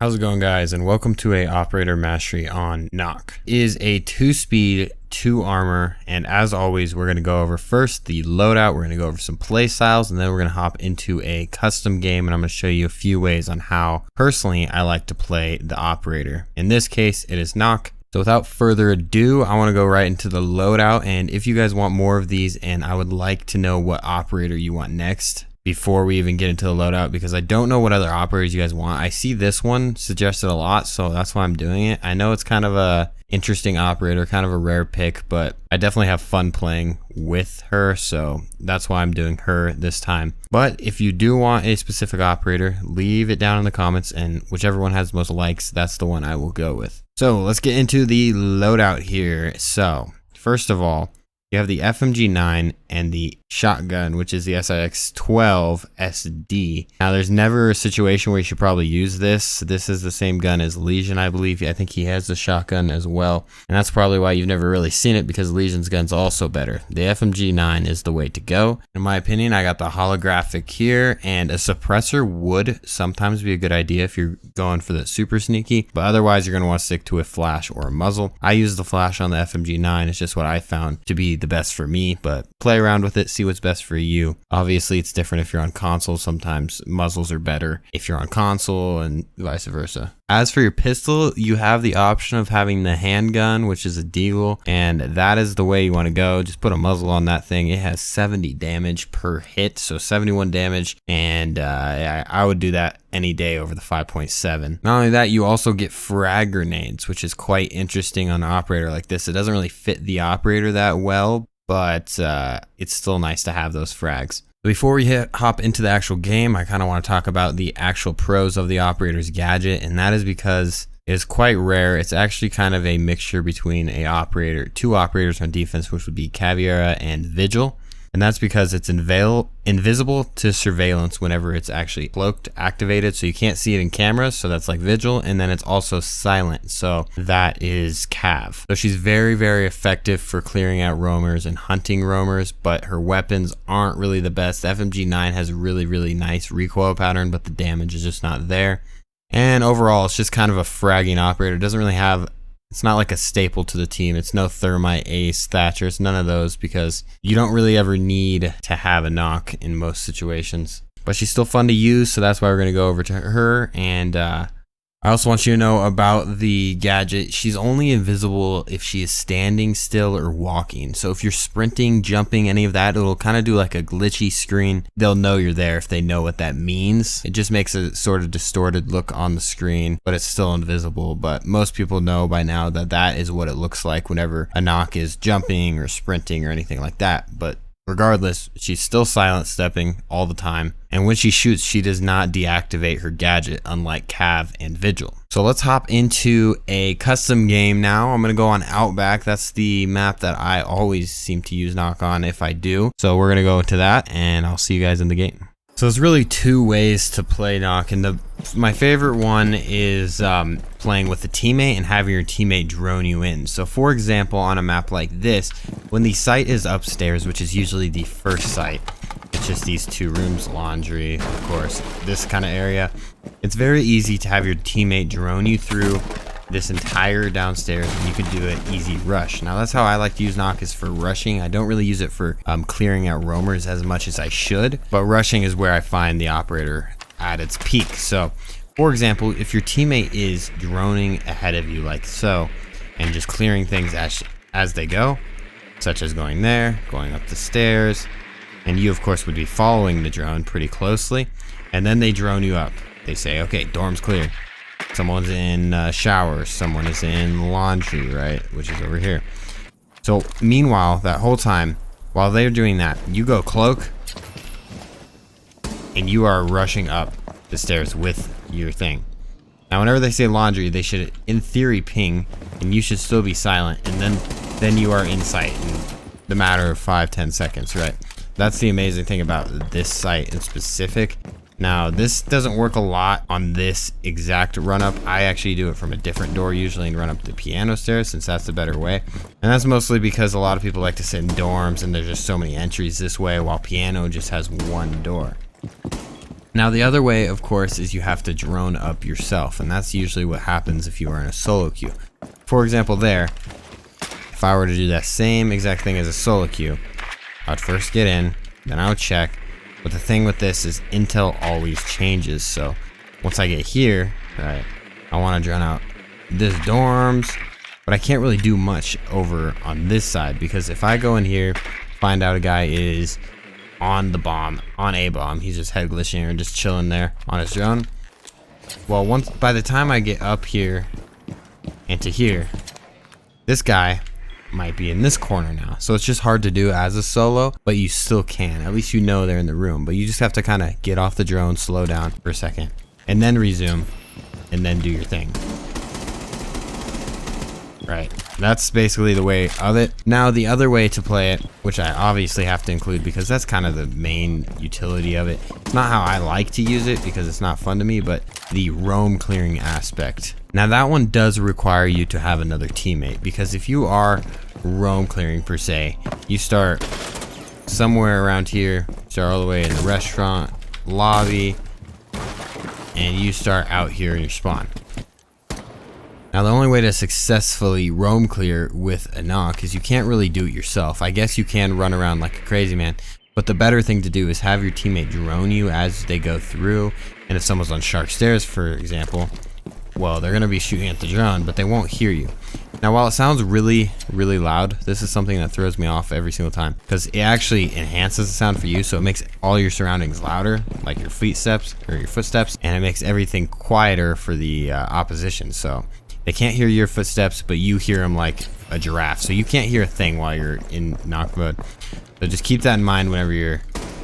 How's it going, guys, and welcome to a operator mastery on Nokk. It is a 2-speed, 2 armor, and as always we're going to go over first the loadout. We're going to go over some play styles, and then we're going to hop into a custom game, and I'm going to show you a few ways on how personally I like to play the operator. In this case it is Nokk. So without further ado, I want to go right into the loadout, and if you guys want more of these, and I would like to know what operator you want next before we even get into the loadout, because I don't know what other operators you guys want. I see this one suggested a lot, so that's why I'm doing it. I know it's kind of a interesting operator, kind of a rare pick, but I definitely have fun playing with her, so that's why I'm doing her this time. But if you do want a specific operator, leave it down in the comments, and whichever one has the most likes, that's the one I will go with. So let's get into the loadout here. So first of all, you have the FMG9 and the shotgun, which is the SIX-12 SD. Now, there's never a situation where you should probably use this. This is the same gun as Legion, I believe. I think he has the shotgun as well. And that's probably why you've never really seen it, because Legion's gun's also better. The FMG9 is the way to go. In my opinion, I got the holographic here, and a suppressor would sometimes be a good idea if you're going for the super sneaky, but otherwise you're going to want to stick to a flash or a muzzle. I use the flash on the FMG9. It's just what I found to be the best for me, but play around with it, see what's best for you. Obviously it's different if you're on console. Sometimes muzzles are better if you're on console, and vice versa. As for your pistol, you have the option of having the handgun, which is a deagle, and that is the way you want to go. Just put a muzzle on that thing. It has 70 damage per hit, so 71 damage, and I would do that any day over the 5.7. Not only that, you also get frag grenades, which is quite interesting on an operator like this. It doesn't really fit the operator that well, but it's still nice to have those frags. Before we hop into the actual game, I kind of want to talk about the actual pros of the operator's gadget, and that is because it is quite rare. It's actually kind of a mixture between two operators on defense, which would be Caveira and Vigil. And that's because it's invisible to surveillance whenever it's actually cloaked, activated, so you can't see it in cameras, so that's like Vigil, and then it's also silent, so that is Cav. So she's very, very effective for clearing out roamers and hunting roamers, but her weapons aren't really the best. The FMG9 has a really, really nice recoil pattern, but the damage is just not there. And overall, it's just kind of a fragging operator. It doesn't really have... It's not like a staple to the team. It's no Thermite, Ace, Thatcher. It's none of those, because you don't really ever need to have a Nokk in most situations. But she's still fun to use, so that's why we're going to go over to her. And I also want you to know about the gadget. She's only invisible if she is standing still or walking. So if you're sprinting, jumping, any of that, it'll kind of do like a glitchy screen. They'll know you're there if they know what that means. It just makes a sort of distorted look on the screen, but it's still invisible. But most people know by now that that is what it looks like whenever a Nokk is jumping or sprinting or anything like that. But regardless, she's still silent stepping all the time, and when she shoots, she does not deactivate her gadget, unlike Cav and Vigil. So let's hop into a custom game now. I'm going to go on Outback. That's the map that I always seem to use Nokk on if I do. So we're going to go to that, and I'll see you guys in the game. So there's really two ways to play Nokk, and my favorite one is playing with a teammate and having your teammate drone you in. So for example, on a map like this, when the site is upstairs, which is usually the first site, it's just these two rooms, laundry, of course, this kind of area, it's very easy to have your teammate drone you through this entire downstairs, and you can do an easy rush. Now that's how I like to use Nokk, is for rushing. I don't really use it for clearing out roamers as much as I should, but rushing is where I find the operator at its peak. So for example, if your teammate is droning ahead of you like so, and just clearing things as they go, such as going there, going up the stairs, and you of course would be following the drone pretty closely, and then they drone you up. They say, okay, dorm's cleared. Someone's in showers, someone is in laundry, right, which is over here. So meanwhile, that whole time, while they're doing that, you go cloak, and you are rushing up the stairs with your thing. Now whenever they say laundry, they should in theory ping, and you should still be silent, and then you are in sight in the matter of 5-10 seconds, right? That's the amazing thing about this site in specific. Now, this doesn't work a lot on this exact run up. I actually do it from a different door usually and run up the piano stairs, since that's the better way. And that's mostly because a lot of people like to sit in dorms and there's just so many entries this way, while piano just has one door. Now the other way, of course, is you have to drone up yourself, and that's usually what happens if you are in a solo queue. For example there, if I were to do that same exact thing as a solo queue, I'd first get in, then I would check. But the thing with this is intel always changes, so once I get here, right, I want to drone out this dorms, but I can't really do much over on this side, because if I go in here, find out a guy is on the bomb, on a bomb, he's just head glitching or just chilling there on his drone. Well, by the time I get up here and to here, this guy might be in this corner now. So it's just hard to do as a solo, but you still can. At least you know they're in the room, but you just have to kind of get off the drone, slow down for a second, and then resume, and then do your thing. Right, that's basically the way of it. Now the other way to play it, which I obviously have to include because that's kind of the main utility of it. It's not how I like to use it because it's not fun to me, but the roam clearing aspect. Now that one does require you to have another teammate, because if you are roam clearing per se, you start somewhere around here, start all the way in the restaurant, lobby, and you start out here in your spawn. Now the only way to successfully roam clear with a Nokk is you can't really do it yourself. I guess you can run around like a crazy man, but the better thing to do is have your teammate drone you as they go through. And if someone's on Shark Stairs, for example, well, they're gonna be shooting at the drone, but they won't hear you. Now while it sounds really, really loud, this is something that throws me off every single time, because it actually enhances the sound for you, so it makes all your surroundings louder, like your footsteps, and it makes everything quieter for the opposition. So they can't hear your footsteps, but you hear them like a giraffe. So you can't hear a thing while you're in Nokk mode. So just keep that in mind whenever you're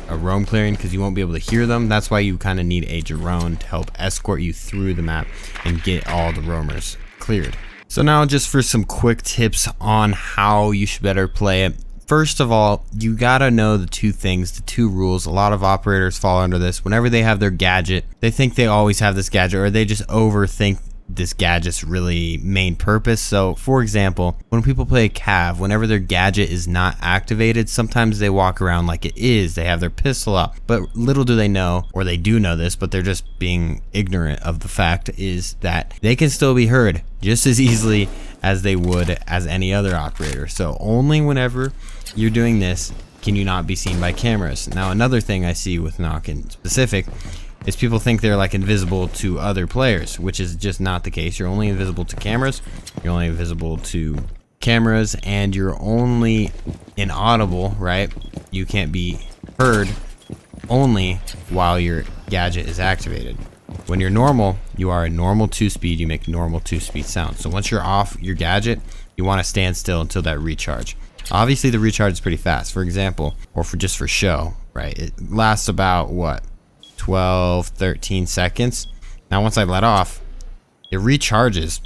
roam clearing, because you won't be able to hear them. That's why you kind of need a drone to help escort you through the map and get all the roamers cleared. So now just for some quick tips on how you should better play it. First of all, you gotta know the two things, the two rules. A lot of operators fall under this. Whenever they have their gadget, they think they always have this gadget, or they just overthink this gadget's really main purpose. So for example, when people play Cav, whenever their gadget is not activated, sometimes they walk around like it is. They have their pistol up, but little do they know, or they do know this, but they're just being ignorant of the fact is that they can still be heard just as easily as they would as any other operator. So only whenever you're doing this can you not be seen by cameras. Now another thing I see with Nokk in specific is people think they're like invisible to other players, which is just not the case. You're only invisible to cameras, you're only invisible to cameras, and you're only inaudible, right? You can't be heard only while your gadget is activated. When you're normal, you are a normal 2-speed, you make normal 2-speed sounds. So once you're off your gadget, you want to stand still until that recharge. Obviously the recharge is pretty fast, for example, or just for show, right? It lasts about what? 12, 13 seconds. Now once I let off, it recharges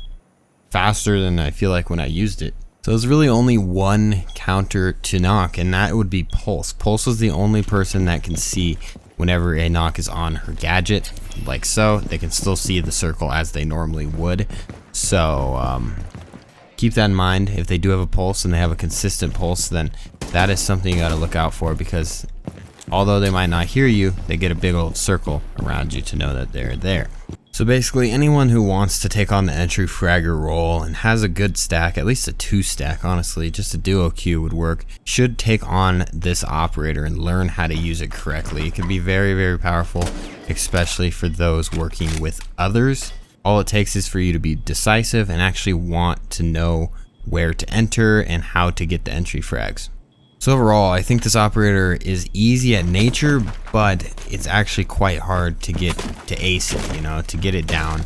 faster than I feel like when I used it. So there's really only one counter to Nokk, and that would be Pulse. Pulse is the only person that can see whenever a Nokk is on her gadget, like so. They can still see the circle as they normally would. So keep that in mind. If they do have a pulse and they have a consistent pulse, then that is something you got to look out for, because although they might not hear you, they get a big old circle around you to know that they're there. So basically anyone who wants to take on the entry fragger role and has a good stack, at least a 2 stack, honestly, just a duo queue would work, should take on this operator and learn how to use it correctly. It can be very, very powerful, especially for those working with others. All it takes is for you to be decisive and actually want to know where to enter and how to get the entry frags. So overall, I think this operator is easy at nature, but it's actually quite hard to get to ace it, you know, to get it down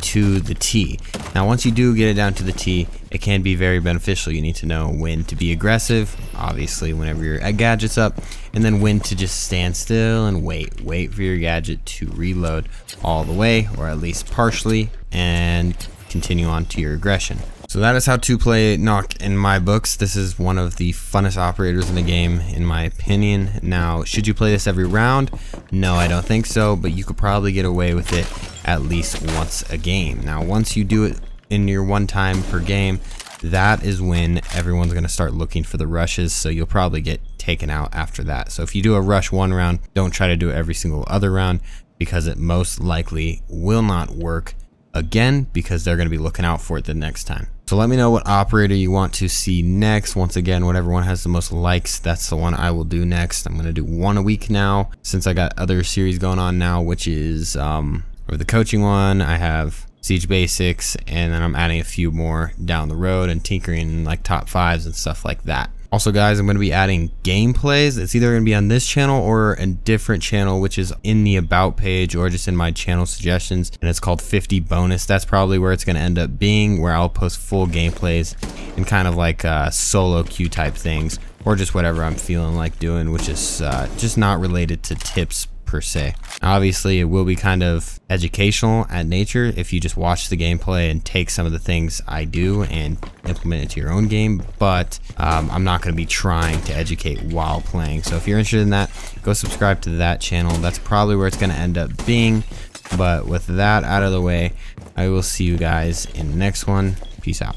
to the T. Now, once you do get it down to the T, it can be very beneficial. You need to know when to be aggressive, obviously, whenever your gadget's up, and then when to just stand still and wait for your gadget to reload all the way, or at least partially, and continue on to your aggression. So that is how to play Nokk in my books. This is one of the funnest operators in the game, in my opinion. Now, should you play this every round? No, I don't think so, but you could probably get away with it at least once a game. Now, once you do it in your 1 time per game, that is when everyone's going to start looking for the rushes, so you'll probably get taken out after that. So if you do a rush 1 round, don't try to do it every single other round, because it most likely will not work again, because they're going to be looking out for it the next time. So let me know what operator you want to see next. Once again, whatever one has the most likes, that's the one I will do next. I'm going to do one a week now, since I got other series going on now, which is for the coaching one, I have Siege Basics, and then I'm adding a few more down the road and tinkering like top 5s and stuff like that. Also guys, I'm going to be adding gameplays. It's either going to be on this channel or a different channel, which is in the about page or just in my channel suggestions, and it's called 50 bonus. That's probably where it's going to end up being, where I'll post full gameplays and kind of like solo queue type things, or just whatever I'm feeling like doing, which is just not related to tips per se. Obviously it will be kind of educational at nature if you just watch the gameplay and take some of the things I do and implement it to your own game, but I'm not going to be trying to educate while playing. So if you're interested in that, go subscribe to that channel. That's probably where it's going to end up being. But with that out of the way, I will see you guys in the next one. Peace out.